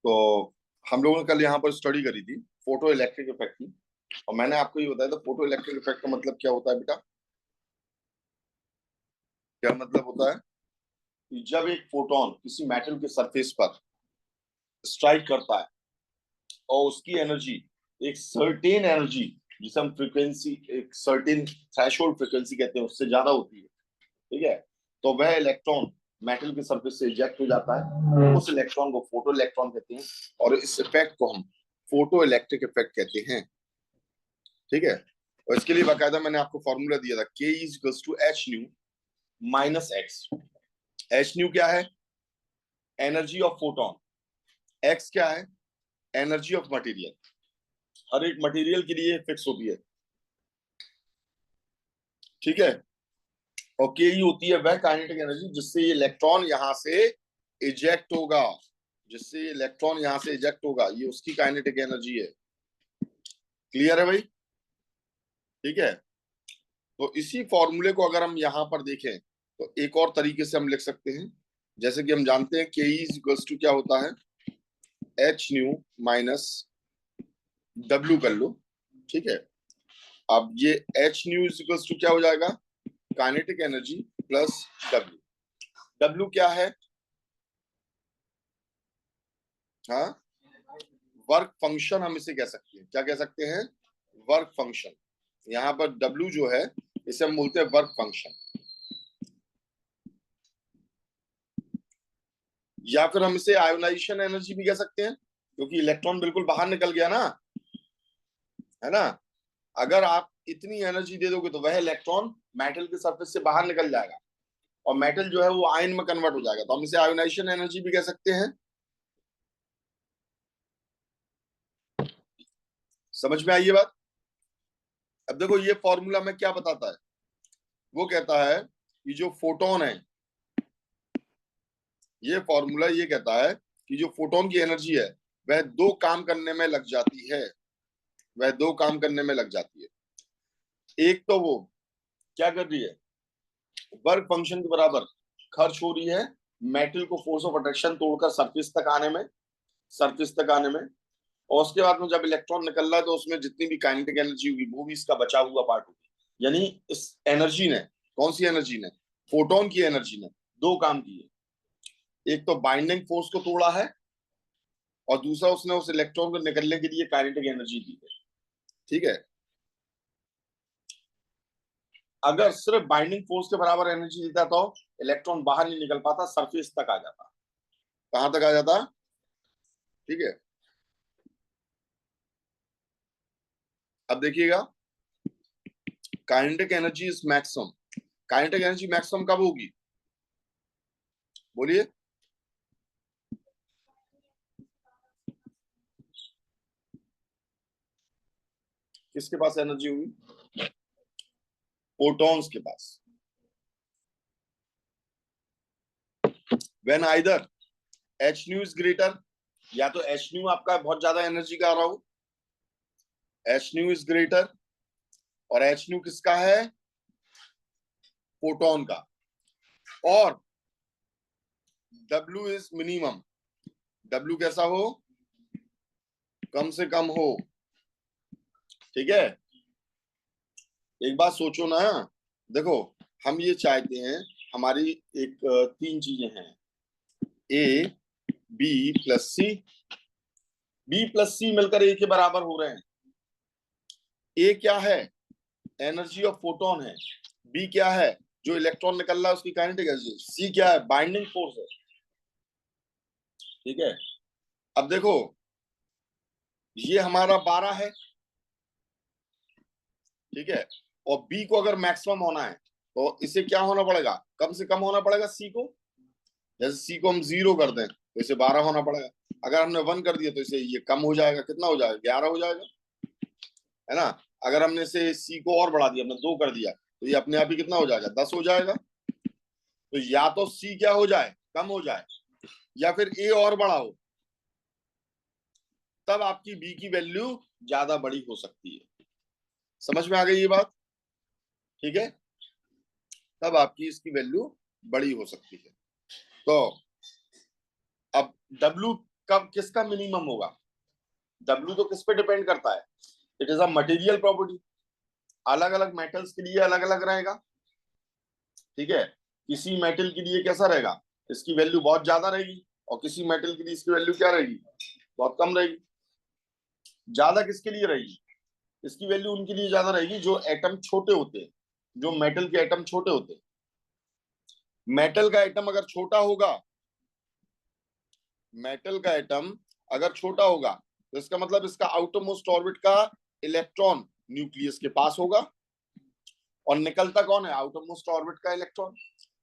तो हम लोगों ने कल यहाँ पर स्टडी करी थी फोटो इलेक्ट्रिक इफेक्ट की, और मैंने आपको ये बताया था फोटो इलेक्ट्रिक इफेक्ट का मतलब क्या होता है बेटा। क्या मतलब होता है कि जब एक फोटोन किसी मेटल के सरफेस पर स्ट्राइक करता है और उसकी एनर्जी एक सर्टेन एनर्जी, जिसे हम फ्रीक्वेंसी, एक सर्टेन थ्रेशोल्ड फ्रीक्वेंसी कहते हैं, उससे ज्यादा होती है, ठीक है, तो वह इलेक्ट्रॉन मेटल के सरफेस से इजेक्ट हो जाता है। उस इलेक्ट्रॉन को फोटो इलेक्ट्रॉन कहते हैं, और इस इफेक्ट को हम फोटो इलेक्ट्रिक इफेक्ट कहते हैं। ठीक है, और इसके लिए बाकायदा मैंने आपको फॉर्मूला दिया था, K is equals to H nu minus X. H nu क्या है? Energy of photon. एक्स क्या है? Energy of material. हर एक मटेरियल के लिए फिक्स होती है, ठीक है। और के ई होती है वह काइनेटिक एनर्जी जिससे ये इलेक्ट्रॉन यहां से इजेक्ट होगा, जिससे ये इलेक्ट्रॉन यहां से इजेक्ट होगा, ये उसकी काइनेटिक एनर्जी है। क्लियर है भाई? ठीक है, तो इसी फॉर्मूले को अगर हम यहां पर देखें तो एक और तरीके से हम लिख सकते हैं। जैसे कि हम जानते हैं के इज इक्वल्स टू क्या होता है, एच न्यू माइनस डब्ल्यू कर लो, ठीक है। अब ये H nu is equals to क्या हो जाएगा, kinetic energy plus W. W क्या है? हाँ, वर्क फंक्शन हम इसे कह सकते हैं। क्या कह सकते हैं? Work function. यहाँ पर डब्ल्यू जो है इसे हम बोलते हैं वर्क फंक्शन, या फिर हम इसे आयोनाइजेशन एनर्जी भी कह सकते हैं, क्योंकि इलेक्ट्रॉन बिल्कुल बाहर निकल गया ना, है ना। अगर आप इतनी एनर्जी दे दोगे तो वह इलेक्ट्रॉन मेटल के सरफेस से बाहर निकल जाएगा, और मेटल जो है वो आयन में कन्वर्ट हो जाएगा, तो हम इसे आयोनाइजेशन एनर्जी भी कह सकते हैं। समझ में आई ये बात? अब देखो ये फॉर्मूला में क्या बताता है, वो कहता है कि जो फोटोन है, ये फॉर्मूला ये कहता है कि जो फोटोन की एनर्जी है वह दो काम करने में लग जाती है, वह दो काम करने में लग जाती है। एक तो वो क्या कर रही है, वर्क फंक्शन के बराबर खर्च हो रही है मेटल को फोर्स ऑफ अट्रैक्शन तोड़कर सरफेस तक आने में। और उसके बाद में जब इलेक्ट्रॉन निकल रहा है तो उसमें जितनी भी काइनेटिक एनर्जी होगी वो भी इसका बचा हुआ पार्ट होगी। यानी इस एनर्जी ने, कौन सी एनर्जी ने, फोटोन की एनर्जी ने दो काम किए। एक तो बाइंडिंग फोर्स को तोड़ा है, और दूसरा उसने उस इलेक्ट्रॉन को निकलने के लिए काइनेटिक एनर्जी दी है, ठीक है। अगर सिर्फ बाइंडिंग फोर्स के बराबर एनर्जी देता तो इलेक्ट्रॉन बाहर नहीं निकल पाता, सरफेस तक आ जाता। कहां तक आ जाता? ठीक है, अब देखिएगा, kinetic energy is maximum. Kinetic energy maximum कब होगी? बोलिए। किसके पास एनर्जी होगी? फोटॉन्स के पास। When either H nu is greater, या तो एच न्यू आपका बहुत ज्यादा एनर्जी का आ रहा हो, एच न्यू इज ग्रेटर, और एच न्यू किसका है? फोटोन का। और डब्ल्यू इज मिनिमम, डब्ल्यू कैसा हो? कम से कम हो, ठीक है। एक बात सोचो ना, देखो हम ये चाहते हैं, हमारी एक तीन चीजें हैं, A B plus C. B plus C मिलकर ए के बराबर हो रहे हैं। ए क्या है? एनर्जी ऑफ फोटोन है। बी क्या है? जो इलेक्ट्रॉन निकल रहा है उसकी काइनेटिक एनर्जी। सी क्या है? बाइंडिंग फोर्स है, ठीक है। अब देखो ये हमारा 12 है, ठीक है, और बी को अगर मैक्सिमम होना है तो इसे क्या होना पड़ेगा, कम से कम होना पड़ेगा सी को। जैसे सी को हम 0 कर दें तो इसे 12 होना पड़ेगा। अगर हमने 1 कर दिया तो इसे ये कम हो जाएगा, कितना हो जाएगा? 11 हो जाएगा, है ना। अगर हमने इसे सी को और बढ़ा दिया, हमने 2 कर दिया, तो ये अपने आप ही कितना हो जाएगा? 10 हो जाएगा। तो या तो सी क्या हो जाए, कम हो जाए, या फिर ए और बड़ा हो, तब आपकी बी की वैल्यू ज्यादा बड़ी हो सकती है। समझ में आ गई ये बात? ठीक है, तब आपकी इसकी वैल्यू बड़ी हो सकती है। तो अब डब्ल्यू कब किसका मिनिमम होगा? W तो किस पे डिपेंड करता है? It is a material property. अलग अलग मेटल्स के लिए अलग अलग रहेगा, ठीक है। किसी मेटल के लिए कैसा रहेगा, इसकी वैल्यू बहुत ज्यादा रहेगी, और किसी मेटल के लिए इसकी वैल्यू क्या रहेगी, बहुत कम रहेगी। ज्यादा किसके लिए रहेगी? इसकी वैल्यू उनके लिए ज्यादा रहेगी जो एटम छोटे होते हैं, जो मेटल के एटम छोटे होते हैं। मेटल का एटम अगर छोटा होगा, मेटल का एटम अगर छोटा होगा, तो इसका मतलब इसका आउटर मोस्ट ऑर्बिट का इलेक्ट्रॉन न्यूक्लियस के पास होगा, और निकलता कौन है? आउटर मोस्ट ऑर्बिट का इलेक्ट्रॉन।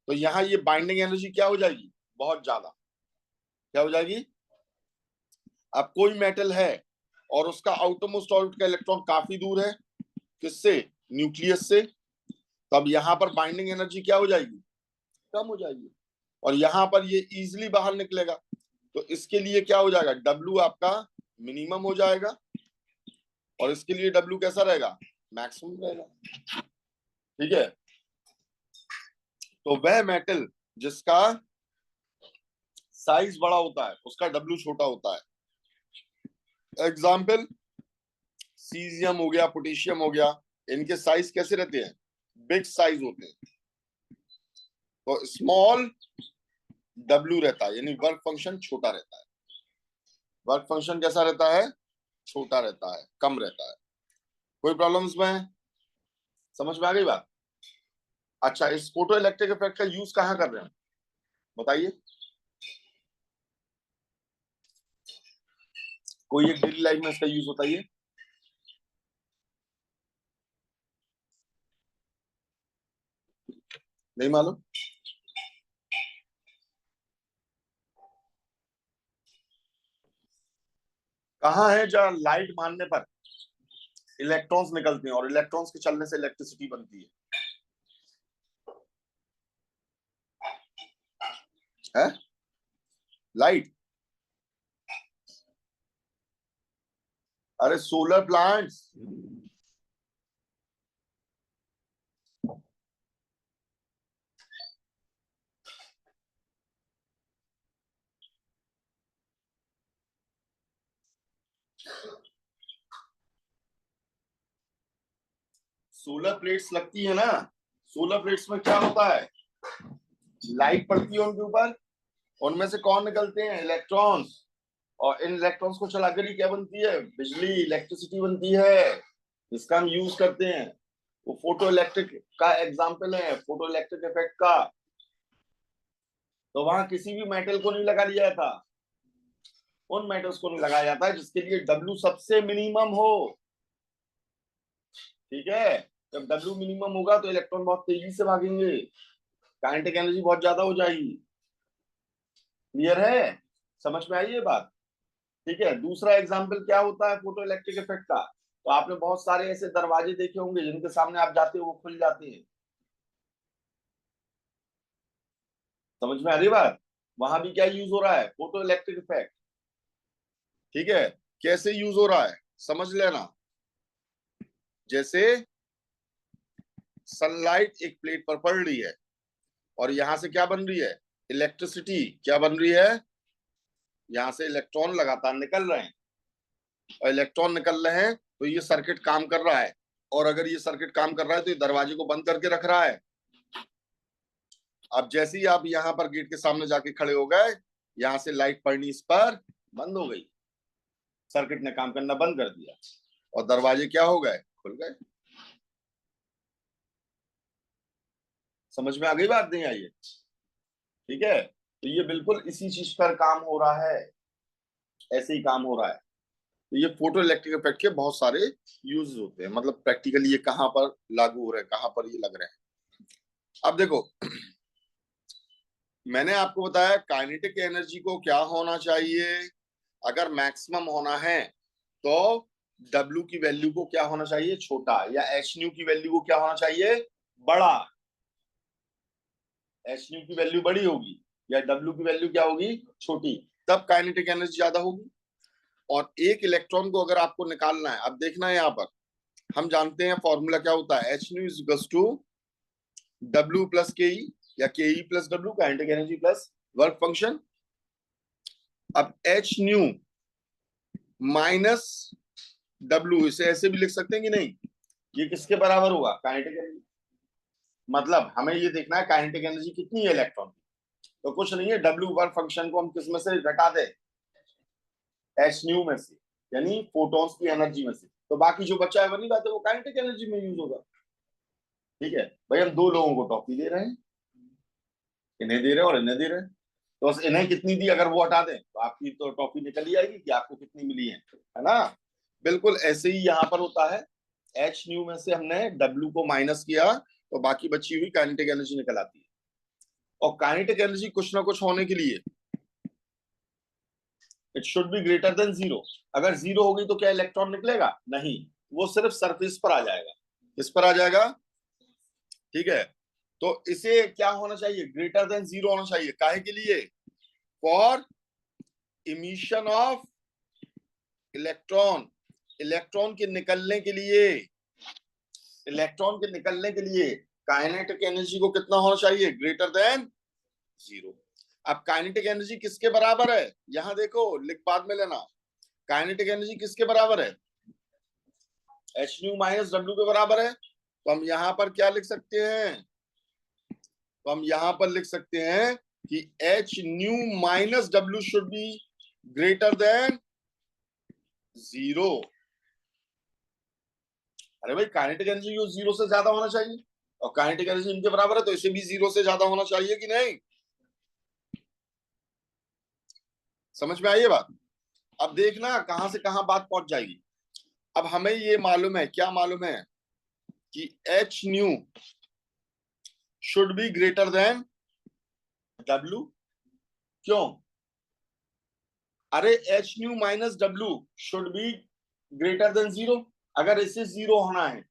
तो यहाँ ये बाइंडिंग एनर्जी क्या हो जाएगी? बहुत ज्यादा। क्या हो जाएगी? अब कोई मेटल है और उसका आउटर मोस्ट ऑर्बिट का इलेक्ट्रॉन काफी दूर है, किससे? न्यूक्लियस से। तब यहाँ पर बाइंडिंग एनर्जी क्या हो जाएगी? कम हो जाएगी, और यहाँ पर ये इजिली बाहर निकलेगा। तो इसके लिए क्या हो जाएगा? W आपका मिनिमम हो जाएगा, और इसके लिए W कैसा रहेगा? मैक्सिमम रहेगा, ठीक है। तो वह मेटल जिसका साइज बड़ा होता है उसका W छोटा होता है। एग्जाम्पल सीजियम हो गया, पोटेशियम हो गया, इनके साइज कैसे रहते हैं? बिग साइज होते हैं। तो स्मॉल W रहता है, यानी वर्क फंक्शन छोटा रहता है। वर्क फंक्शन कैसा रहता है? छोटा रहता है, कम रहता है। कोई प्रॉब्लम इसमें? समझ में आ गई बात? अच्छा, इस फोटो इलेक्ट्रिक इफेक्ट का यूज कहाँ कर रहे हैं, बताइए। कोई एक डेली लाइफ में इसका यूज बताइए। नहीं मालूम? कहाँ है जहाँ लाइट मारने पर इलेक्ट्रॉन्स निकलते हैं, और इलेक्ट्रॉन्स के चलने से इलेक्ट्रिसिटी बनती है लाइट? अरे सोलर प्लांट्स। सोलर प्लेट्स लगती है ना, सोलर प्लेट्स में क्या होता है? लाइट पड़ती है उनके ऊपर, उनमें से कौन निकलते हैं? इलेक्ट्रॉन्स। और इन इलेक्ट्रॉन्स को चलाकर ही क्या बनती है? बिजली, इलेक्ट्रिसिटी बनती है, जिसका हम यूज करते हैं। वो फोटो इलेक्ट्रिक का एग्जाम्पल है, फोटो इलेक्ट्रिक इफेक्ट का। तो वहां किसी भी मेटल को नहीं लगा लिया था, उन मेटल्स को नहीं लगाया जाता है जिसके लिए W सबसे मिनिमम हो, ठीक है। जब W मिनिमम होगा तो इलेक्ट्रॉन बहुत तेजी से भागेंगे, काइनेटिक एनर्जी बहुत ज्यादा हो जाएगी। क्लियर है? समझ में आई ये बात? ठीक है। दूसरा एग्जाम्पल क्या होता है फोटो इलेक्ट्रिक इफेक्ट का? तो आपने बहुत सारे ऐसे दरवाजे देखे होंगे जिनके सामने आप जाते हो वो खुल जाते हैं। समझ में आ रही बात? वहां भी क्या यूज हो रहा है? फोटो इलेक्ट्रिक इफेक्ट, ठीक है। कैसे यूज हो रहा है समझ लेना। जैसे सनलाइट एक प्लेट पर पड़ रही है, और यहां से क्या बन रही है? इलेक्ट्रिसिटी। क्या बन रही है? यहां से इलेक्ट्रॉन लगातार निकल रहे हैं, और इलेक्ट्रॉन निकल रहे हैं तो ये सर्किट काम कर रहा है। और अगर ये सर्किट काम कर रहा है तो ये दरवाजे को बंद करके रख रहा है। अब जैसे ही आप यहाँ पर गेट के सामने जाके खड़े हो गए, यहां से लाइट पड़नी इस पर बंद हो गई, सर्किट ने काम करना बंद कर दिया, और दरवाजे क्या हो गए? खुल गए। समझ में आ गई बात? नहीं आई है? ठीक है। तो ये बिल्कुल इसी चीज पर काम हो रहा है, ऐसे ही काम हो रहा है। तो ये फोटो इलेक्ट्रिक इफेक्ट के बहुत सारे यूज होते हैं, मतलब प्रैक्टिकली ये कहाँ पर लागू हो रहे हैं, कहाँ पर ये लग रहे हैं। अब देखो, मैंने आपको बताया काइनेटिक एनर्जी को क्या होना चाहिए, अगर मैक्सिमम होना है तो W की वैल्यू को क्या होना चाहिए? छोटा। या एच न्यू की वैल्यू को क्या होना चाहिए? बड़ा। एच न्यू की वैल्यू बड़ी होगी, या W की वैल्यू क्या होगी? छोटी। तब काइनेटिक एनर्जी ज्यादा होगी। और एक इलेक्ट्रॉन को अगर आपको निकालना है, अब देखना है यहाँ पर, हम जानते हैं फॉर्मूला क्या होता है, H nu is equals to W plus K E, या K E plus W, kinetic energy plus work function. अब एच न्यू माइनस डब्ल्यू, इसे ऐसे भी लिख सकते हैं कि नहीं, ये किसके बराबर होगा, काइनेटिक एनर्जी। मतलब हमें ये देखना है काइनेटिक एनर्जी कितनी है इलेक्ट्रॉन की, तो कुछ नहीं है, डब्ल्यू वर्क फंक्शन को हम किस में से घटा दे, एच न्यू में से, यानी फोटॉन्स की एनर्जी में से, तो बाकी जो बचा है बनी बात है वो काइनेटिक एनर्जी में यूज होगा। ठीक है भाई, हम दो लोगों को टॉफी दे रहे हैं, इन्हें दे रहे हैं और इन्हें दे रहे हैं, तो बस इन्हें कितनी दी अगर वो हटा दें तो आपकी तो टॉफी निकल ही आएगी कि आपको कितनी मिली है ना। बिल्कुल ऐसे ही यहाँ पर होता है, एच न्यू में से हमने डब्ल्यू को माइनस किया तो बाकी बची हुई काइनेटिक एनर्जी निकल आती है। और काइनेटिक एनर्जी कुछ ना कुछ होने के लिए it should be greater than zero. अगर जीरो हो गई तो क्या इलेक्ट्रॉन निकलेगा, नहीं, वो सिर्फ सरफेस पर आ जाएगा। किस पर आ जाएगा, ठीक है, तो इसे क्या होना चाहिए, ग्रेटर देन जीरो होना चाहिए, काहे के लिए, for emission of electron, electron के निकलने के लिए, इलेक्ट्रॉन के निकलने के लिए काइनेटिक एनर्जी को कितना होना चाहिए, ग्रेटर देन जीरो। अब काइनेटिक एनर्जी किसके बराबर है, यहां देखो, लिख बाद में लेना, काइनेटिक एनर्जी किसके बराबर है, एच न्यू माइनस डब्ल्यू के बराबर है। तो हम यहां पर क्या लिख सकते हैं, तो हम यहां पर लिख सकते हैं कि H nu minus W should be greater than zero. अरे भाई काइनेटिक एनर्जी जीरो से ज्यादा होना चाहिए, और काइनेटिक एनर्जी इनके बराबर है तो इसे भी जीरो से ज्यादा होना चाहिए कि नहीं, समझ में आई ये बात। अब देखना कहां से कहां बात पहुंच जाएगी। अब हमें ये मालूम है, क्या मालूम है, कि H new should be greater than W. क्यों, अरे H nu minus W should be greater than zero. अगर इसे जीरो होना है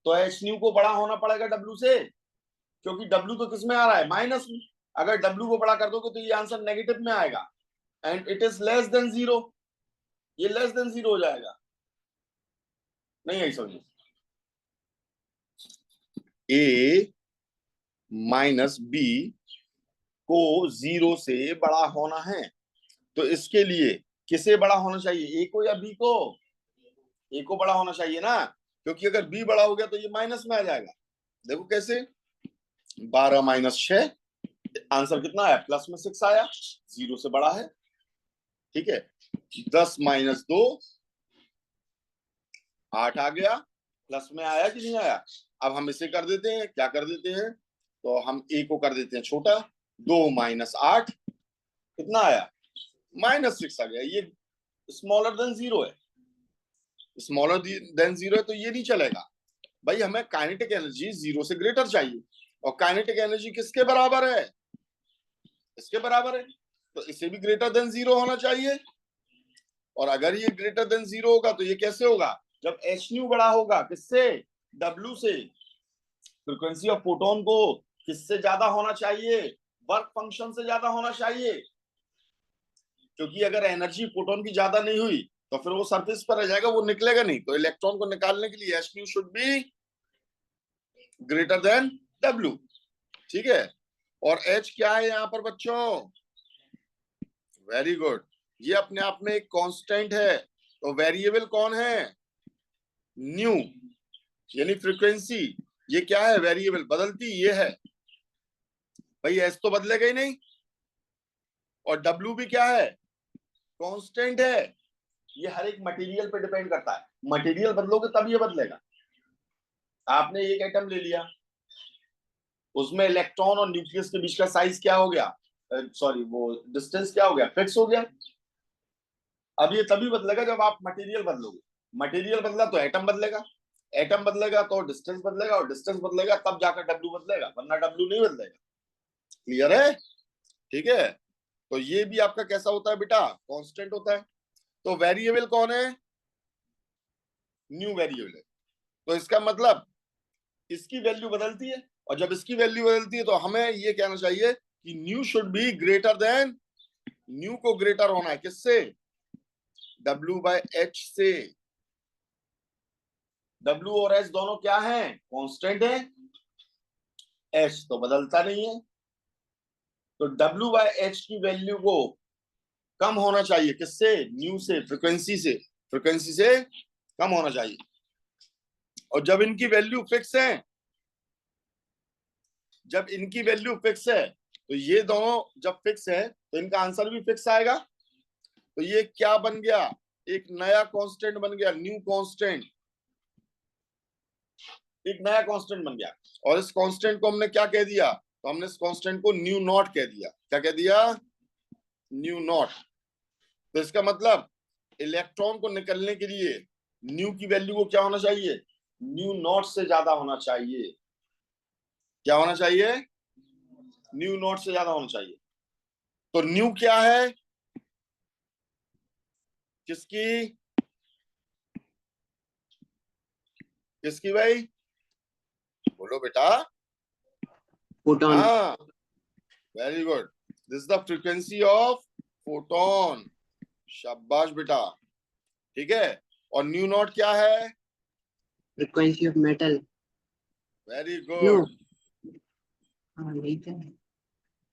तो एच न्यू को बड़ा होना पड़ेगा डब्ल्यू से, क्योंकि डब्ल्यू तो किस में आ रहा है, माइनस में। अगर डब्ल्यू को बड़ा कर दोगे तो ये आंसर नेगेटिव में आएगा, and it is less than zero, ये लेस देन जीरो हो जाएगा। नहीं आई समझ, ए माइनस बी को जीरो से बड़ा होना है, तो इसके लिए किसे बड़ा होना चाहिए, ए को या बी को, ए को बड़ा होना चाहिए ना, क्योंकि अगर बी बड़ा हो गया तो ये माइनस में आ जाएगा। देखो कैसे, 12 माइनस 6, आंसर कितना आया, प्लस में 6 आया, जीरो से बड़ा है। ठीक है, 10 माइनस 2, 8 आ गया, प्लस में आया कि नहीं आया। अब हम इसे कर देते हैं, क्या कर देते हैं, तो हम ए को कर देते हैं छोटा, 2 माइनस 8 कितना आया, माइनस 6 आ गया। ये स्मॉलर देन जीरो है, स्मॉलर देन जीरो है तो ये नहीं चलेगा भाई, हमें काइनेटिक एनर्जी जीरो से ग्रेटर चाहिए, और काइनेटिक एनर्जी किसके बराबर है, इसके बराबर है, तो इसे भी ग्रेटर देन जीरो होना चाहिए। और अगर ये ग्रेटर देन जीरो होगा तो ये कैसे होगा, जब एच न्यू बड़ा होगा किससे, डब्ल्यू से। फ्रीक्वेंसी ऑफ फोटोन को किससे ज्यादा होना चाहिए, वर्क फंक्शन से ज्यादा होना चाहिए, क्योंकि अगर एनर्जी फोटोन की ज्यादा नहीं हुई तो फिर वो सरफेस पर रह जाएगा, वो निकलेगा नहीं। तो इलेक्ट्रॉन को निकालने के लिए H new should be greater than W. ठीक है, और एच क्या है यहाँ पर बच्चों, वेरी गुड, ये अपने आप में एक कांस्टेंट है, तो वेरिएबल कौन है, न्यू, यानी फ्रीक्वेंसी, ये क्या है, वेरिएबल, बदलती ये है भाई, एस तो बदलेगा ही नहीं, और डब्ल्यू भी क्या है, कांस्टेंट है। ये हर एक मटेरियल पे डिपेंड करता है, मटेरियल बदलोगे तब ये बदलेगा। आपने एक एटम ले लिया, उसमें इलेक्ट्रॉन और न्यूक्लियस के बीच का साइज क्या हो गया, सॉरी वो डिस्टेंस क्या हो गया, फिक्स हो गया। अब ये तभी बदलेगा जब आप मटेरियल बदलोगे, मटेरियल बदला तो एटम बदलेगा, एटम बदलेगा तो डिस्टेंस बदलेगा, और डिस्टेंस बदलेगा तब जाकर डब्ल्यू बदलेगा, वरना डब्ल्यू नहीं बदलेगा। क्लियर है, ठीक है, तो ये भी आपका कैसा होता है बेटा, कांस्टेंट होता है। तो वेरिएबल कौन है, न्यू वेरिएबल है, तो इसका मतलब इसकी वैल्यू बदलती है, और जब इसकी वैल्यू बदलती है तो हमें ये कहना चाहिए कि new should be greater than, new को ग्रेटर होना है किससे, डब्ल्यू बाय एच से। डब्ल्यू और एच दोनों क्या है, कांस्टेंट है, एच तो बदलता नहीं है, तो डब्ल्यू बाय एच की वैल्यू को कम होना चाहिए, किससे? न्यू से, फ्रिक्वेंसी से कम होना चाहिए। और जब इनकी वैल्यू फिक्स है, जब इनकी वैल्यू फिक्स है, तो ये दोनों जब फिक्स है तो इनका आंसर भी फिक्स आएगा। तो ये क्या बन गया? एक नया कांस्टेंट बन गया, न्यू कांस्टेंट, एक नया कांस्टेंट बन गया। और इस कांस्टेंट को हमने क्या कह दिया? तो हमने इस कांस्टेंट को न्यू नॉट कह दिया। क्या कह दिया? New not. तो इसका मतलब इलेक्ट्रॉन को निकलने के लिए न्यू की वैल्यू को क्या होना चाहिए? न्यू नॉट से ज्यादा होना चाहिए। क्या होना चाहिए? न्यू नॉट से ज्यादा होना चाहिए। तो न्यू क्या है? किसकी? किसकी भाई? बोलो बेटा। फोटॉन। हाँ, very good. This is the frequency of photon. शाबाश बेटा। ठीक है। और न्यू नॉट क्या है? Frequency of metal. Very no, good. हाँ यही था।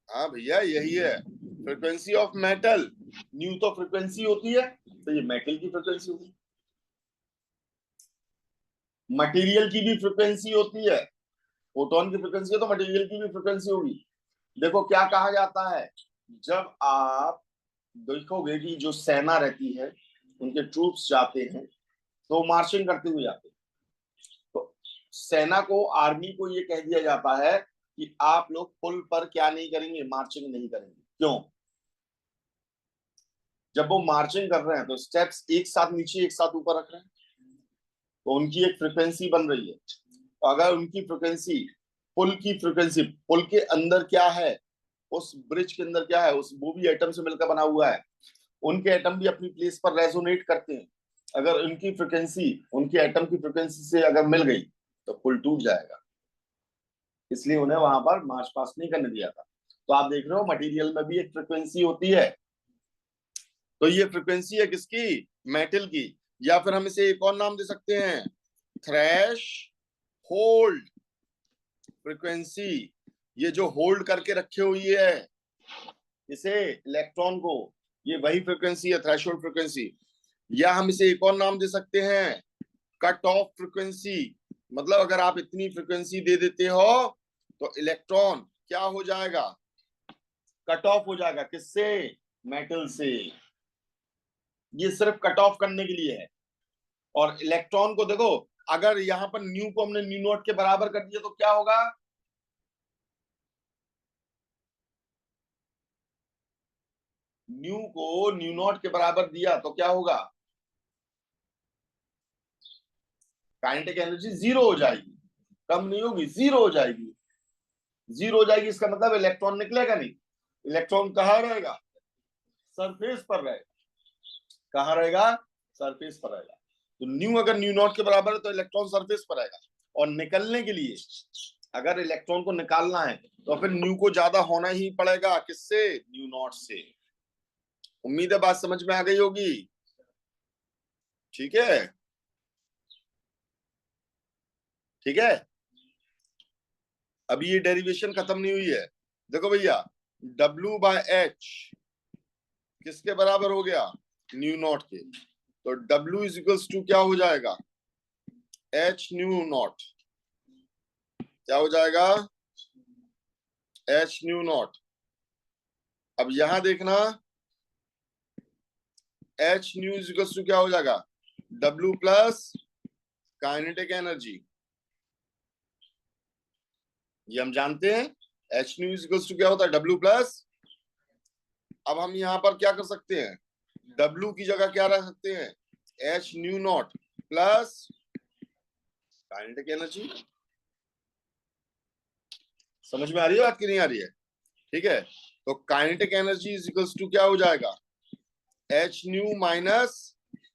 हाँ भैया, यही है फ्रीक्वेंसी ऑफ मेटल। न्यू तो फ्रीक्वेंसी होती है, तो ये मेटल की फ्रीक्वेंसी होगी। मटेरियल की भी फ्रीक्वेंसी होती है। फोटोन की फ्रीक्वेंसी है तो मटेरियल की भी फ्रीक्वेंसी होगी। देखो क्या कहा जाता है, जब आप देखोगे कि जो सेना रहती है, उनके ट्रूप्स जाते हैं तो मार्चिंग करते हुए जाते हैं। तो सेना को, आर्मी को ये कह दिया जाता है कि आप लोग पुल पर क्या नहीं करेंगे? मार्चिंग नहीं करेंगे। क्यों? जब वो मार्चिंग कर रहे हैं तो स्टेप्स एक साथ नीचे एक साथ ऊपर रख रहे हैं, तो उनकी एक फ्रिक्वेंसी बन रही है। तो अगर उनकी फ्रिक्वेंसी, पुल की फ्रिक्वेंसी, पुल के अंदर क्या है, उस ब्रिज के अंदर क्या है, उस वो भी एटम से मिलकर बना हुआ है, उनके एटम भी अपनी प्लेस पर रेजोनेट करते हैं। अगर उनकी फ्रिक्वेंसी उनके एटम की फ्रिक्वेंसी से अगर मिल गई तो पुल टूट जाएगा। इसलिए उन्हें वहां पर मार्च पास नहीं करने दिया था। तो आप देख रहे हो मटेरियल में भी एक फ्रिक्वेंसी होती है। तो ये फ्रिक्वेंसी है किसकी? मेटल की। या फिर हम इसे एक और नाम दे सकते हैं, थ्रेश होल्ड फ्रिक्वेंसी। ये जो होल्ड करके रखे हुई है इसे, इलेक्ट्रॉन को, ये वही फ्रिक्वेंसी है, थ्रेशोल्ड फ्रिक्वेंसी। या हम इसे एक और नाम दे सकते हैं, कट ऑफ फ्रिक्वेंसी। मतलब अगर आप इतनी फ्रिक्वेंसी दे देते हो तो इलेक्ट्रॉन क्या हो जाएगा? कट ऑफ हो जाएगा। किससे? मेटल से। ये सिर्फ कट ऑफ करने के लिए है। और इलेक्ट्रॉन को देखो, अगर यहां पर न्यू को हमने न्यू नॉट के बराबर कर दिया तो क्या होगा? न्यू को न्यू नॉट के बराबर दिया तो क्या होगा? काइनेटिक एनर्जी जीरो हो जाएगी। कम नहीं होगी, जीरो हो जाएगी। जीरो हो जाएगी, इसका मतलब इलेक्ट्रॉन निकलेगा नहीं। इलेक्ट्रॉन कहाँ रहेगा? सरफेस पर रहेगा। कहाँ रहेगा? सरफेस पर रहेगा। तो न्यू अगर न्यू नॉट के बराबर है तो इलेक्ट्रॉन सरफेस पर रहेगा। और निकलने के लिए, अगर इलेक्ट्रॉन को निकालना है तो फिर न्यू को ज्यादा होना ही पड़ेगा। किससे? न्यू नॉट से। उम्मीद है बात समझ में आ गई होगी। ठीक है। ठीक है। अभी ये डेरिवेशन खत्म नहीं हुई है। देखो भैया, W बाय एच किसके बराबर हो गया? न्यू नॉट के। तो W इज इक्वल्स टू क्या हो जाएगा? H nu naught. क्या हो जाएगा? H nu naught. अब यहां देखना, H nu is equals to क्या हो जाएगा? W plus kinetic energy. ये हम जानते हैं, H nu is equals to क्या होता है? W plus. अब हम यहां पर क्या कर सकते हैं? W की जगह क्या रख सकते हैं? H nu not plus kinetic energy. समझ में आ रही है बात की नहीं आ रही है? ठीक है। तो kinetic energy is equals to क्या हो जाएगा? H nu minus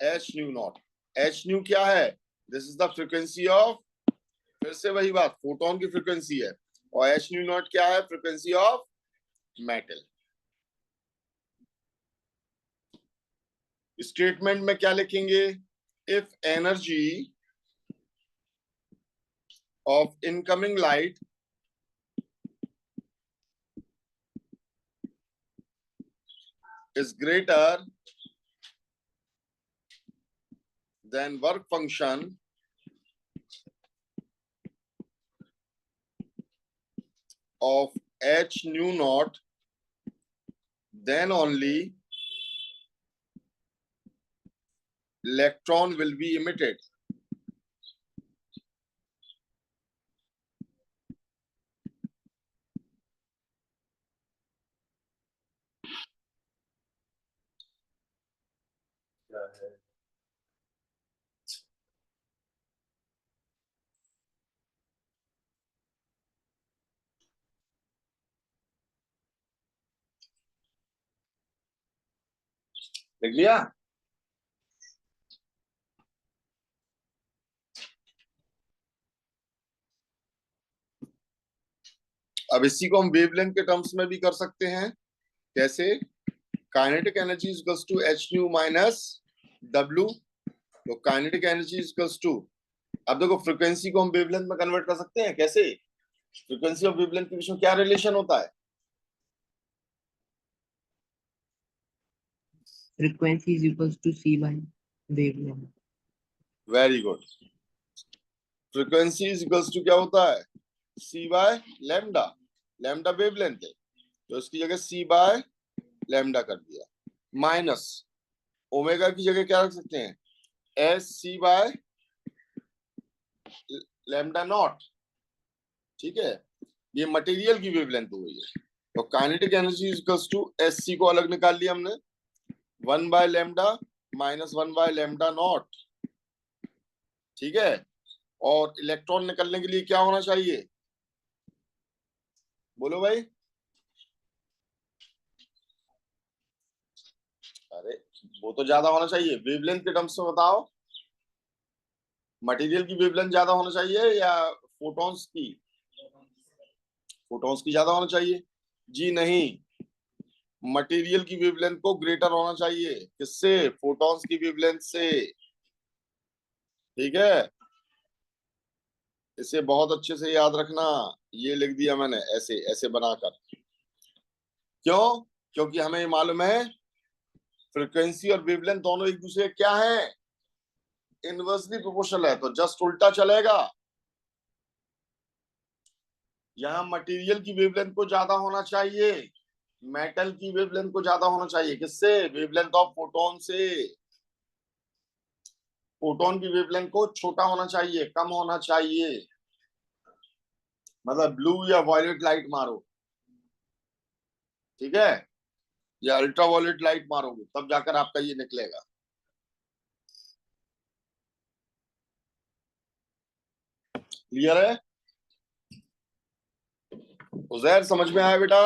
H nu naught. H nu क्या है? This is the frequency of, फिर से वही बात, फोटोन की फ्रीक्वेंसी है। और एच न्यू नॉट क्या है? Frequency of metal. स्टेटमेंट में क्या लिखेंगे? If energy of incoming light is greater than work function of h nu naught, then only electron will be emitted. लिख लिया? अब इसी को हम वेवलेंथ के टर्म्स में भी कर सकते हैं। कैसे? Kinetic energy is equals to H nu minus W. तो kinetic energy is equals to, अब देखो फ्रीक्वेंसी को हम वेवलेंथ में कन्वर्ट कर सकते हैं। कैसे? फ्रीक्वेंसी और वेवलेंथ के बीच में क्या रिलेशन होता है? Frequency is equals to C by wavelength. Very good. Frequency is equals to क्या होता है? C by lambda. Lambda wavelength है, तो इसकी जगह सी बाय लैम्डा कर दिया, माइनस ओमेगा की जगह क्या रख सकते हैं? S C by lambda naught. ठीक है, ये मटेरियल की वेवलेंथ हो गई है। तो kinetic energy is equals to S C को अलग निकाल लिया हमने, 1 by lambda minus 1 by lambda naught. ठीक है, और इलेक्ट्रॉन निकलने के लिए क्या होना चाहिए? बोलो भाई। अरे वो तो ज्यादा होना चाहिए। वेवलेंथ के टर्म्स में बताओ, मटेरियल की वेवलेंथ ज्यादा होना चाहिए या फोटॉन्स की? फोटॉन्स की ज्यादा होना चाहिए। जी नहीं, मटेरियल की वेवलेंथ को ग्रेटर होना चाहिए। किससे? फोटॉन्स की वेवलेंथ से। ठीक है, इसे बहुत अच्छे से याद रखना। ये लिख दिया मैंने ऐसे ऐसे बनाकर। क्यों? क्योंकि हमें ये मालूम है फ्रीक्वेंसी और वेवलेंथ दोनों एक दूसरे क्या है? इनवर्सली प्रोपोर्शनल है, तो जस्ट उल्टा चलेगा। यहाँ मटेरियल की वेवलेंथ को ज्यादा होना चाहिए, मेटल की वेवलेंथ को ज्यादा होना चाहिए। किससे? वेवलेंथ ऑफ फोटोन से। फोटोन की वेवलेंथ को छोटा होना चाहिए, कम होना चाहिए। मतलब ब्लू या वॉयलेट लाइट मारो, ठीक है, या अल्ट्रा वॉयलेट लाइट मारोगे तब जाकर आपका ये निकलेगा। क्लियर है? उजैर समझ में आया बेटा?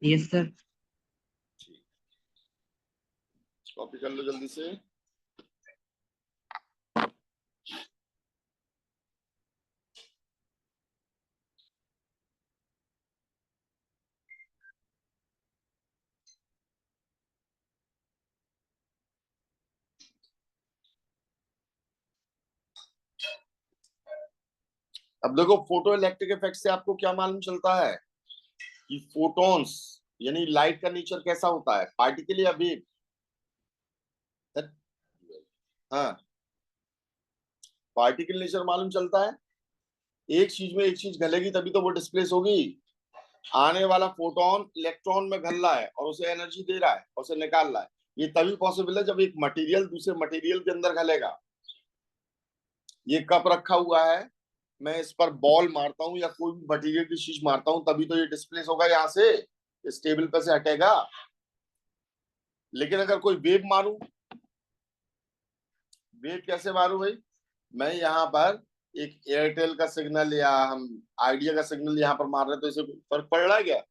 Yes, sir. कॉपी कर लो जल्दी से। अब देखो फोटो इलेक्ट्रिक इफेक्ट से आपको क्या मालूम चलता है कि फोटॉन्स यानी लाइट का नेचर कैसा होता है? पार्टिकल या वेव? हाँ, पार्टिकल नेचर मालूम चलता है। एक चीज में एक चीज घलेगी तभी तो वो डिस्प्लेस होगी। आने वाला फोटोन इलेक्ट्रॉन में घल रहा है और उसे एनर्जी दे रहा है और उसे निकाल रहा है। ये तभी पॉसिबल है जब एक मटेरियल दूसरे मटेरियल के अंदर घलेगा। ये कप रखा हुआ है, मैं इस पर बॉल मारता हूँ या कोई भी मटेरियल की चीज मारता हूँ तभी तो ये डिस्प्लेस होगा, यहाँ से इस टेबल पर से हटेगा। लेकिन अगर कोई वेव मारू, वेव कैसे मारू भाई? मैं यहाँ पर एक एयरटेल का सिग्नल या हम आइडिया का सिग्नल यहाँ पर मार रहे हैं, तो इसे फर्क पड़ रहा है क्या?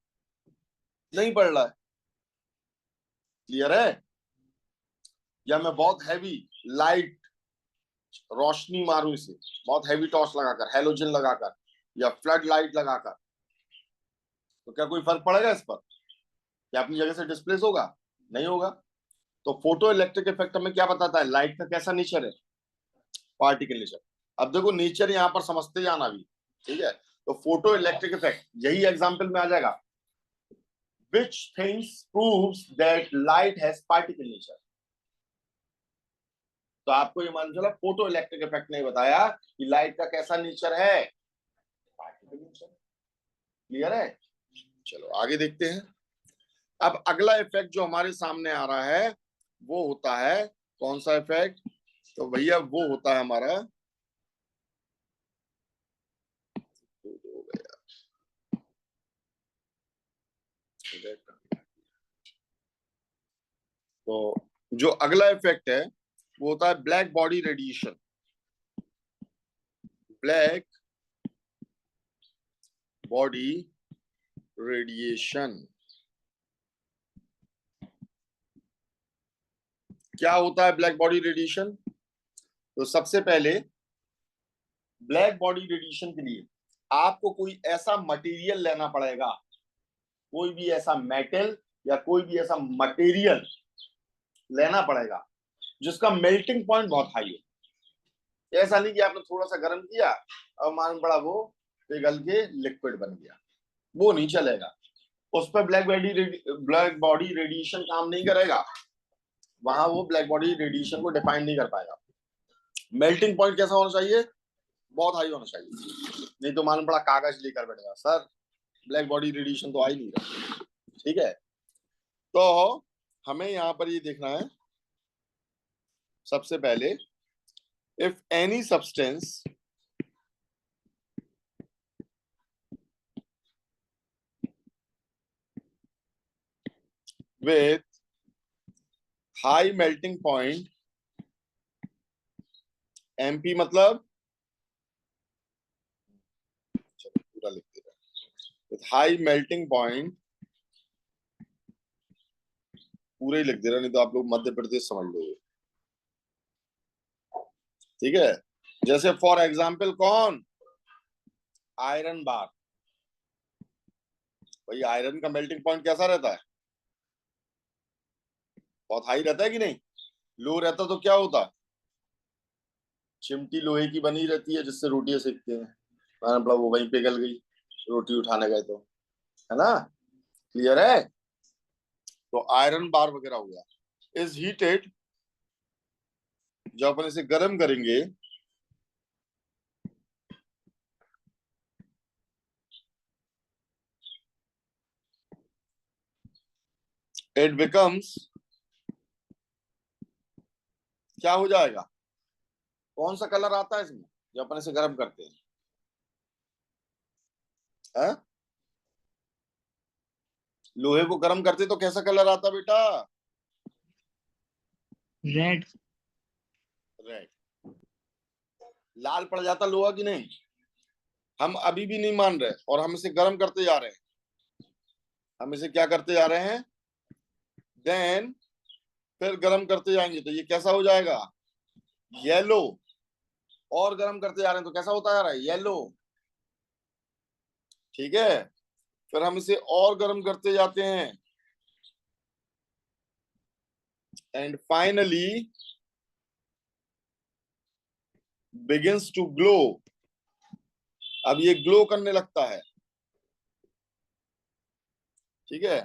नहीं पड़ रहा है। क्लियर है? या मैं बहुत हैवी लाइट रोशनी मारू इसे, बहुत हैवी टॉर्च लगाकर, हेलोजन लगाकर या फ्लड लाइट लगाकर, तो क्या कोई फर्क पड़ेगा इस पर? क्या अपनी जगह से डिस्प्लेस होगा? नहीं होगा। तो फोटो इलेक्ट्रिक इफेक्ट हमें क्या बताता है? लाइट का कैसा नेचर है? Particle nature. अब देखो नेचर यहाँ पर समझते जाना भी, ठीक है। तो फोटो इलेक्ट्रिक इफेक्ट यही एग्जाम्पल में आ जाएगा। which things proves that light has particle nature. तो आपको ये मालूम चला फोटो इलेक्ट्रिक इफेक्ट ने बताया कि लाइट का कैसा नेचर है, पार्टिकल नेचर। क्लियर है? चलो आगे देखते हैं। अब अगला इफेक्ट जो हमारे सामने आ रहा है वो होता है कौन सा इफेक्ट? तो भैया वो होता है हमारा, तो जो अगला इफेक्ट है वो होता है black body radiation. Black body radiation क्या होता है? ब्लैक बॉडी रेडिएशन, तो सबसे पहले ब्लैक बॉडी रेडिएशन के लिए आपको कोई ऐसा मटेरियल लेना पड़ेगा, कोई भी ऐसा मेटल या कोई भी ऐसा मटेरियल लेना पड़ेगा जिसका मेल्टिंग पॉइंट बहुत हाई हो। ऐसा नहीं कि आपने थोड़ा सा गर्म किया और मान पड़ा वो पिघल के लिक्विड बन गया, वो नहीं चलेगा। उस पर ब्लैक बॉडी रेडिएशन काम नहीं करेगा, वहां वो ब्लैक बॉडी रेडिएशन को डिफाइन नहीं कर पाएगा। मेल्टिंग पॉइंट कैसा होना चाहिए? बहुत हाई होना चाहिए, नहीं तो मालूम पड़ा कागज लेकर बैठेगा, सर ब्लैक बॉडी रेडिएशन तो आ ही नहीं रहा। ठीक है, तो हमें यहां पर ये देखना है सबसे पहले, if any substance with high melting point, MP मतलब चलो पूरा लिख दे रहा है, with high melting point, पूरे ही लिख दे रहा, नहीं तो आप लोग मध्य प्रदेश समझ लोगे। ठीक है, जैसे फॉर एग्जाम्पल कौन? Iron bar. भाई आयरन का मेल्टिंग पॉइंट कैसा रहता है? बहुत हाई रहता है कि नहीं? लो रहता तो क्या होता? चिमटी लोहे की बनी रहती है जिससे रोटियां सेकते हैं, मतलब वो वहीं पिघल गई, रोटी उठाने गए तो, है ना? क्लियर है? तो आयरन बार वगैरह हो गया, इज हीटेड, जब अपन इसे गर्म करेंगे इट बिकम्स, क्या हो जाएगा? कौन सा कलर आता है इसमें जब अपन इसे गर्म करते हैं? है? लोहे को गर्म करते तो कैसा कलर आता बेटा? रेड। रेड। लाल पड़ जाता लोहा कि नहीं? हम अभी भी नहीं मान रहे और हम इसे गर्म करते जा रहे हैं। हम इसे क्या करते जा रहे हैं? देन फिर गर्म करते जाएंगे तो ये कैसा हो जाएगा? येलो। और गर्म करते जा रहे हैं तो कैसा होता जा रहा है? येलो। ठीक है, फिर हम इसे और गर्म करते जाते हैं and finally begins to glow. अब ये ग्लो करने लगता है। ठीक है,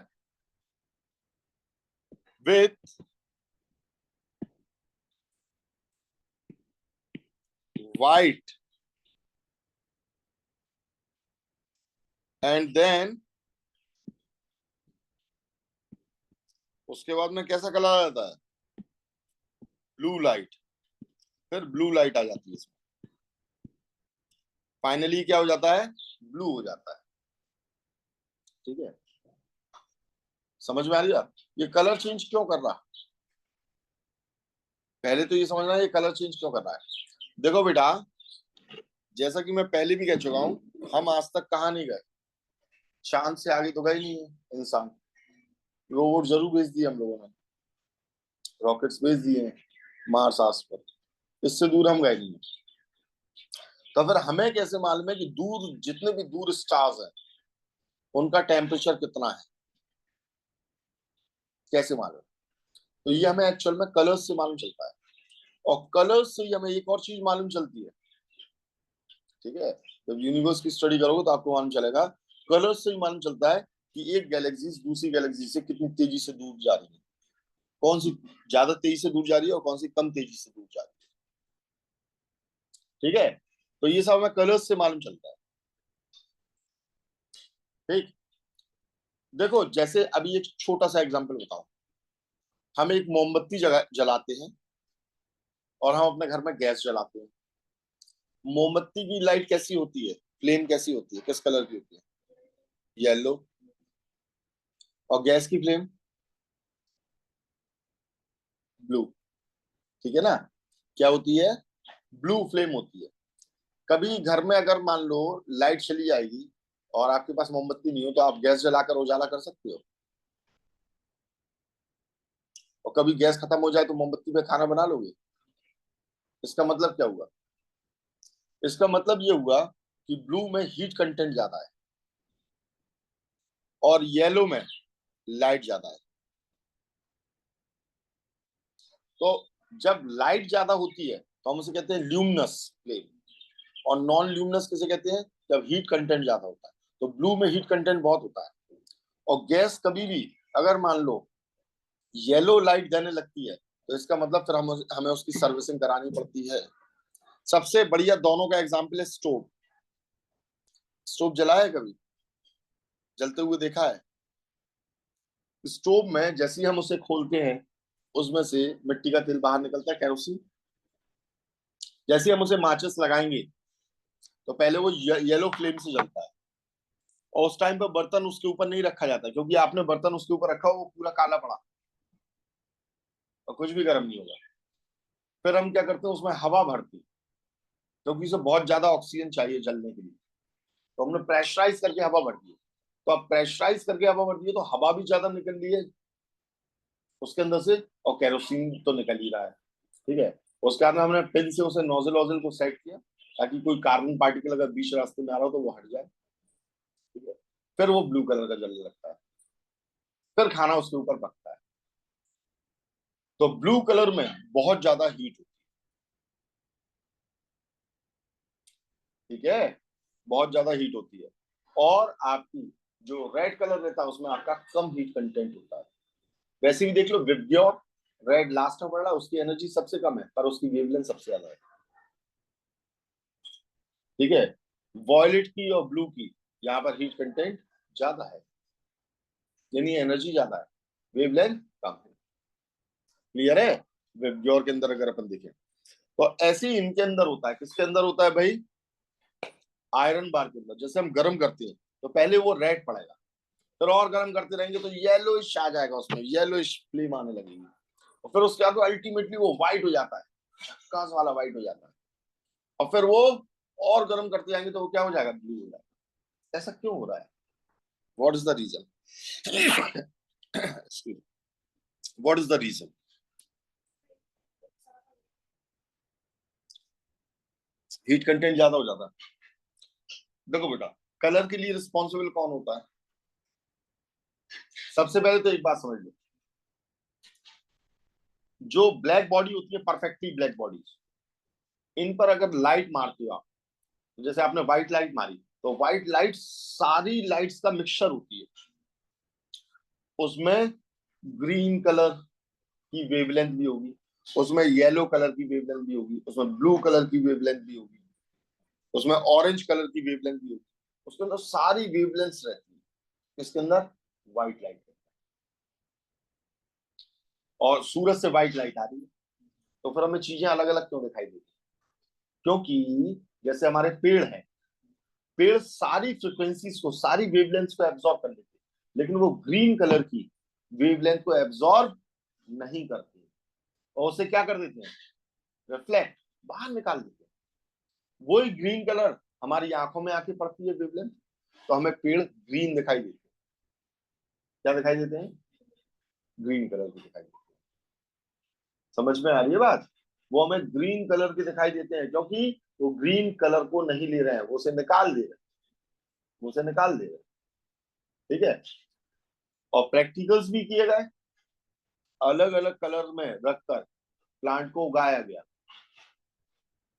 विथ वाइट एंड देन उसके बाद में कैसा कलर आ जाता है? Blue light. फिर ब्लू लाइट आ जाती है इसमें, फाइनली क्या हो जाता है? ब्लू हो जाता है। ठीक है, समझ में आ रही है? ये कलर चेंज क्यों कर रहा? पहले तो ये समझना ये कलर चेंज क्यों कर रहा है। देखो बेटा, जैसा कि मैं पहले भी कह चुका हूं, हम आज तक कहाँ नहीं गए, चांद से आगे तो गए नहीं है इंसान। रोबोट जरूर भेज दिए हम लोगों ने, रॉकेट्स भेज दिए हैं मार्स आस पर, इससे दूर हम गए नहीं है। तो फिर हमें कैसे मालूम है कि दूर जितने भी दूर स्टार्स हैं उनका टेम्परेचर कितना है? कैसे मालूम? तो ये हमें एक्चुअल में कलर्स से मालूम चलता है, और कलर्स से ही हमें एक और चीज मालूम चलती है। ठीक है, जब यूनिवर्स की स्टडी करोगे तो आपको मालूम चलेगा, कलर्स से ही मालूम चलता है कि एक गैलेक्सी दूसरी गैलेक्सी से कितनी तेजी से दूर जा रही है, कौन सी ज्यादा तेजी से दूर जा रही है और कौन सी कम तेजी से दूर जा रही है। ठीक है, तो ये सब हमें कलर्स से मालूम चलता है। ठीक, देखो जैसे अभी एक छोटा सा एग्जांपल बताओ, हम एक मोमबत्ती जलाते हैं और हम अपने घर में गैस जलाते हैं। मोमबत्ती की लाइट कैसी होती है, फ्लेम कैसी होती है, किस कलर की होती है, येलो। और गैस की फ्लेम ब्लू। ठीक है ना, क्या होती है, ब्लू फ्लेम होती है। कभी घर में अगर मान लो लाइट चली जाएगी और आपके पास मोमबत्ती नहीं हो, तो आप गैस जलाकर उजाला कर सकते हो। और कभी गैस खत्म हो जाए तो मोमबत्ती पे खाना बना लोगे। इसका मतलब क्या हुआ, इसका मतलब ये हुआ कि ब्लू में हीट कंटेंट ज्यादा है और येलो में लाइट ज्यादा है। तो जब लाइट ज्यादा होती है तो हम उसे कहते हैं ल्यूमिनस फ्लेम, और नॉन ल्यूमिनस किसे कहते हैं, जब हीट कंटेंट ज्यादा होता है। तो ब्लू में हीट कंटेंट बहुत होता है। और गैस कभी भी अगर मान लो येलो लाइट देने लगती है, तो इसका मतलब फिर हमें उसकी सर्विसिंग करानी पड़ती है। सबसे बढ़िया दोनों का एग्जाम्पल है स्टोव। स्टोव जलाया है कभी, जलते हुए देखा है। स्टोव में जैसे ही हम उसे खोलते हैं, उसमें से मिट्टी का तेल बाहर निकलता है, केरोसिन। जैसे ही हम उसे माचिस लगाएंगे तो पहले वो येलो फ्लेम से जलता है, और उस टाइम पर बर्तन उसके ऊपर नहीं रखा जाता, क्योंकि आपने बर्तन उसके ऊपर रखा हो वो पूरा काला पड़ा और कुछ भी गर्म नहीं होगा। फिर हम क्या करते हैं, उसमें हवा भरते हैं, क्योंकि उसे बहुत ज्यादा ऑक्सीजन चाहिए जलने के लिए। तो हमने प्रेशराइज करके हवा भर दी। तो अब प्रेशराइज करके हवा भर दी तो हवा भी ज्यादा निकल रही है उसके अंदर से, और केरोसिन तो निकल ही रहा है। ठीक है, उसके बाद में हमने पिन से उसे नोजल वोजल को सेट किया, ताकि कोई कार्बन पार्टिकल अगर बीच रास्ते में आ रहा हो तो वो हट जाए। ठीक है, फिर वो ब्लू कलर का जलने लगता है, फिर खाना उसके ऊपर पकता है। तो ब्लू कलर में बहुत ज्यादा हीट होती है। ठीक है, बहुत ज्यादा हीट होती है। और आपकी जो रेड कलर रहता है उसमें आपका कम हीट कंटेंट होता है। वैसे भी देख लो, विबग्योर रेड लास्ट में पड़ रहा है, उसकी एनर्जी सबसे कम है पर उसकी वेवलेंथ सबसे ज्यादा है। ठीक है, वॉयलेट की और ब्लू की यहाँ पर हीट कंटेंट ज्यादा है, यानी एनर्जी ज्यादा है, वेवलेंथ कम है। क्लियर है। विबग्योर के अंदर अगर अपन देखें तो ऐसे ही इनके अंदर होता है। किसके अंदर होता है भाई, आयरन बार के अंदर। जैसे हम गर्म करते हैं तो पहले वो रेड पड़ेगा, फिर और गर्म करते रहेंगे तो येलोइश आ जाएगा, उसमें येलोइश फ्लेम आने लगेगी, और फिर उसके बाद अल्टीमेटली वो व्हाइट हो जाता है, झक्कास वाला व्हाइट हो जाता है। और फिर वो और गर्म करते जाएंगे तो वो क्या हो जाएगा, ब्लू हो जाएगा। ऐसा क्यों हो रहा है, what is the reason, what is the reason. Heat content ज्यादा हो जाता है। देखो बेटा, कलर के लिए रिस्पॉन्सिबल कौन होता है, सबसे पहले तो एक बात समझ लो, जो ब्लैक बॉडी होती है, परफेक्टली ब्लैक बॉडी, इन पर अगर लाइट मारते हो आप, जैसे आपने व्हाइट लाइट मारी, तो व्हाइट लाइट सारी लाइट्स का मिक्सचर होती है। उसमें ग्रीन कलर की वेवलेंथ भी होगी, उसमें येलो कलर की वेवलेंथ भी होगी, उसमें ब्लू कलर की वेवलेंथ भी होगी, उसमें ऑरेंज कलर की वेवलेंथ भी होगी। उसके अंदर सारी वेवलेंथ्स रहती है। इसके अंदर व्हाइट लाइट है, और सूरज से व्हाइट लाइट आ रही है, तो फिर हमें चीजें अलग अलग क्यों दिखाई देती है, क्योंकि जैसे हमारे पेड़ हैं, पेड़ सारी फ्रिक्वेंसीज को, सारी वेवलेंथ को एब्जॉर्ब कर लेते हैं, लेकिन वो ग्रीन कलर की वेवलेंथ को एब्जॉर्ब नहीं करते, और उसे क्या कर देते हैं, रिफ्लेक्ट, बाहर निकाल देते हैं। वही ग्रीन कलर हमारी आंखों में आके पड़ती है वेवलेंथ, तो हमें पेड़ ग्रीन दिखाई देते हैं। क्या दिखाई देते हैं, ग्रीन कलर के दिखाई देते हैं। समझ में आ रही है बात, वो हमें ग्रीन कलर के दिखाई देते हैं, क्योंकि वो ग्रीन कलर को नहीं ले रहे हैं, वो उसे निकाल दे रहे हैं, वो उसे निकाल दे रहे हैं। ठीक है, और प्रैक्टिकल्स भी किए गए, अलग अलग कलर में रखकर प्लांट को उगाया गया।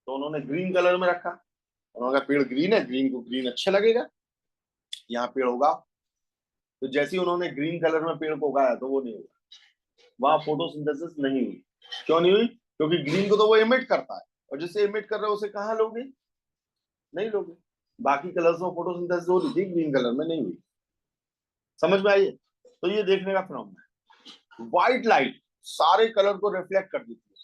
तो उन्होंने ग्रीन कलर में रखा, उन्होंने कहा पेड़ ग्रीन है, ग्रीन को ग्रीन अच्छा लगेगा, यहाँ पेड़ होगा। तो जैसे ही उन्होंने ग्रीन कलर में पेड़ को उगाया तो वो नहीं हुआ, वहां फोटोसिंथेसिस नहीं हुई। क्यों नहीं हुई? क्योंकि ग्रीन को तो वो इमिट करता है, और जिससे इमिट कर रहे हो उसे कहाँ लोगे? नहीं लोगे। बाकी कलर्स में फोटोसिंथेसिस हो रही थी, ग्रीन कलर में नहीं हुई। समझ में आई? तो ये देखने का फिनोमेना है। व्हाइट लाइट सारे कलर को रिफ्लेक्ट कर देती है,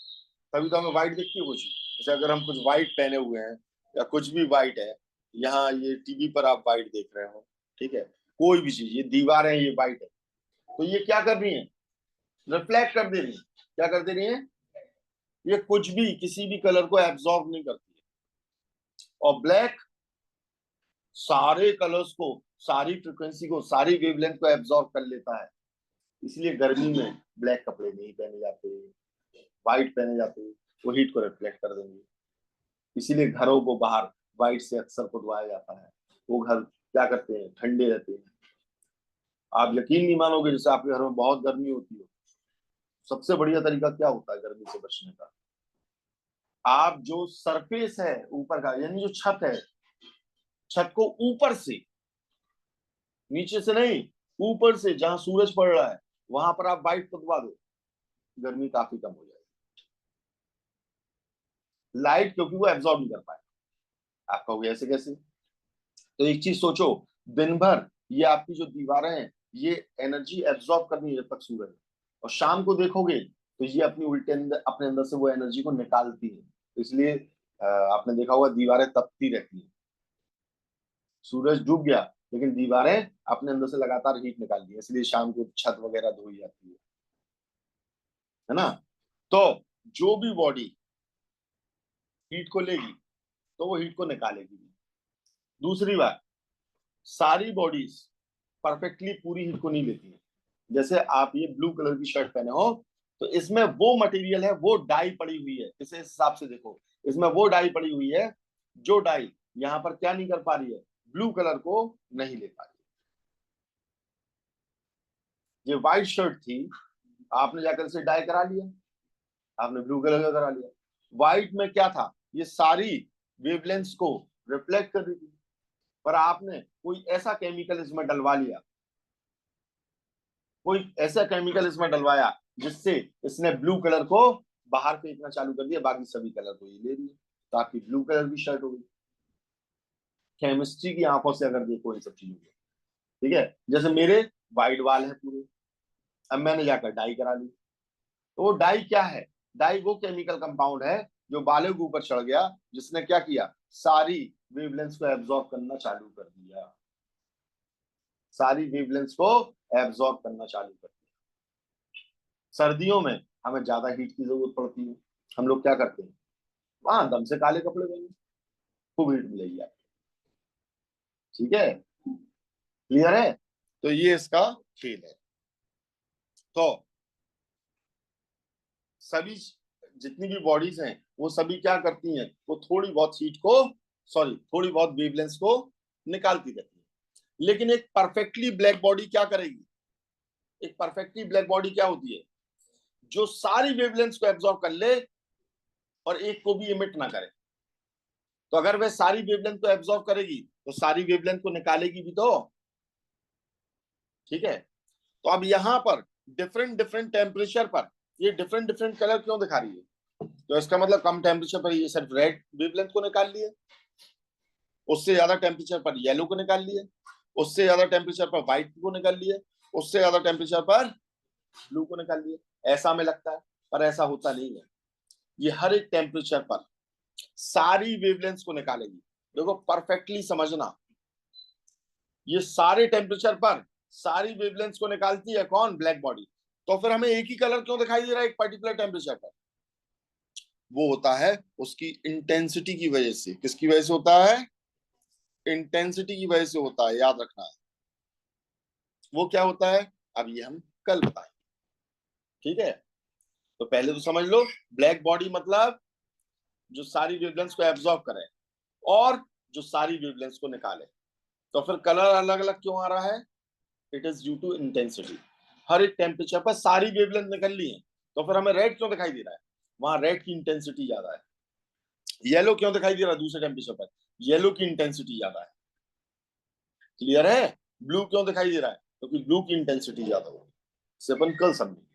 तभी तो हमें व्हाइट दिखती है कुछ। जैसे अगर हम कुछ व्हाइट पहने हुए हैं या कुछ भी व्हाइट है, यहाँ ये टीवी पर आप व्हाइट देख रहे हो, ठीक है, कोई भी चीज, ये दीवारें ये व्हाइट है, तो ये क्या कर रही है? रिफ्लेक्ट कर दे रही है। क्या कर दे रही है? ये कुछ भी किसी भी कलर को एब्जॉर्ब नहीं करती है। और ब्लैक सारे कलर्स को, सारी फ्रिक्वेंसी को, सारी वेवलेंथ को एब्जॉर्ब कर लेता है। इसलिए गर्मी में ब्लैक कपड़े नहीं पहने जाते, व्हाइट पहने जाते, वो हीट को रिफ्लेक्ट कर देंगे। इसीलिए घरों को बाहर व्हाइट से अक्सर खुदवाया जाता है। वो घर क्या करते हैं? ठंडे रहते हैं। आप यकीन नहीं मानोगे, जैसे आपके घर में बहुत गर्मी होती है, सबसे बढ़िया तरीका क्या होता है गर्मी से बचने का? आप जो सरफेस है ऊपर का, यानी जो छत है, छत को ऊपर से, नीचे से नहीं, ऊपर से जहां सूरज पड़ रहा है वहां पर आप व्हाइट पुतवा दो, गर्मी काफी कम हो जाएगी। लाइट क्योंकि वो एब्जॉर्ब नहीं कर पाए। आप कहोगे ऐसे कैसे? तो एक चीज सोचो, दिन भर ये आपकी जो दीवारें हैं ये एनर्जी एब्जॉर्ब करनी है जब तक सूरज है, और शाम को देखोगे तो ये अपनी उल्टे अंदर, अपने अंदर से वो एनर्जी को निकालती है। तो इसलिए आपने देखा होगा दीवारें तपती रहती हैं। सूरज डूब गया लेकिन दीवारें अपने अंदर से लगातार हीट निकालती है, इसलिए शाम को छत वगैरह धोई जाती है ना? तो जो भी बॉडी हीट को लेगी तो वो हीट को निकालेगी भी। दूसरी बात, सारी बॉडीज परफेक्टली पूरी हीट को नहीं लेती है। जैसे आप ये ब्लू कलर की शर्ट पहने हो, तो इसमें वो मटेरियल है, वो डाई पड़ी हुई है, इसे इस हिसाब से देखो, इसमें वो डाई पड़ी हुई है जो डाई यहां पर क्या नहीं कर पा रही है? ब्लू कलर को नहीं ले पा रही है। ये व्हाइट शर्ट थी, आपने जाकर इसे डाई करा लिया, आपने ब्लू कलर का करा लिया। व्हाइट में क्या था? ये सारी वेवलेंथ्स को रिफ्लेक्ट कर रही थी, पर आपने कोई ऐसा केमिकल इसमें डलवा लिया, कोई ऐसा केमिकल इसमें डलवाया जिससे इसने ब्लू कलर को बाहर फेंकना चालू कर दिया, बाकी सभी कलर को ये ले रही है, तो आपकी ब्लू कलर की शर्ट हो गई। केमिस्ट्री की आंखों से अगर देखो इन सब चीजों को, ठीक है, जैसे मेरे वाइट बाल है पूरे, अब मैंने जाकर डाई करा ली, तो वो डाई क्या है? डाई वो केमिकल कंपाउंड है जो बालों के ऊपर चढ़ गया, जिसने क्या किया? सारी वेवलेंथ्स को एब्जॉर्ब करना चालू कर दिया, सारी वेवलेंथ्स को एब्जॉर्ब करना चालू कर दिया। सर्दियों में हमें ज्यादा हीट की जरूरत पड़ती है, हम लोग क्या करते हैं? वहां दम से काले कपड़े पहने, खूब हीट मिलेगी आपको। ठीक है, क्लियर है? तो ये इसका खेल है। तो सभी जितनी भी बॉडीज हैं वो सभी क्या करती हैं? वो थोड़ी बहुत हीट को, सॉरी थोड़ी बहुत वेवलेंथ को निकालती रहती है। लेकिन एक परफेक्टली ब्लैक बॉडी क्या करेगी? एक परफेक्टली ब्लैक बॉडी क्या होती है? जो सारी वेवलेंथ को एब्जॉर्ब कर ले और एक को भी इमिट ना करे। तो अगर वह सारी वेवलेंथ को एब्जॉर्ब करेगी तो सारी वेवलेंथ को निकालेगी भी तो, ठीक है। तो अब यहां पर डिफरेंट डिफरेंट टेम्परेचर पर ये डिफरेंट डिफरेंट कलर क्यों दिखा रही है? तो इसका मतलब कम टेम्परेचर पर ये सिर्फ रेड वेवलेंथ को निकाल लिए, उससे ज्यादा टेम्परेचर पर येलो को निकाल लिए, उससे ज्यादा टेम्परेचर पर व्हाइट को निकाल लिए, उससे ज्यादा टेम्परेचर पर ब्लू को निकाल लिए। ऐसा हमें लगता है, पर ऐसा होता नहीं है। ये हर एक टेम्परेचर पर सारी वेवलेंथ को निकालेगी। देखो परफेक्टली समझना, ये सारे टेम्परेचर पर सारी वेवलेंथ को निकालती है कौन? Black body. तो फिर हमें एक ही कलर क्यों दिखाई दे रहा है एक पर्टिकुलर टेम्परेचर पर? वो होता है उसकी इंटेंसिटी की वजह से। किसकी वजह से होता है? इंटेंसिटी की वजह से होता है, याद रखना है। वो क्या होता है अब ये हम कल बताएं, ठीक है। तो पहले तो समझ लो, ब्लैक बॉडी मतलब जो सारी वेवलेंथ को एब्जॉर्ब करे और जो सारी वेवलेंथ को निकाले। तो फिर कलर अलग अलग क्यों आ रहा है? It is due to intensity. हर एक टेम्परेचर पर सारी वेवलेंथ निकल ली है, तो फिर हमें रेड क्यों दिखाई दे रहा है? वहां रेड की इंटेंसिटी ज्यादा है। येलो क्यों दिखाई दे रहा है दूसरे टेम्परेचर पर? येलो की इंटेंसिटी ज्यादा है। क्लियर है? ब्लू क्यों दिखाई दे रहा है? क्योंकि ब्लू की इंटेंसिटी ज्यादा होगी। इसे अपन कल समझेंगे।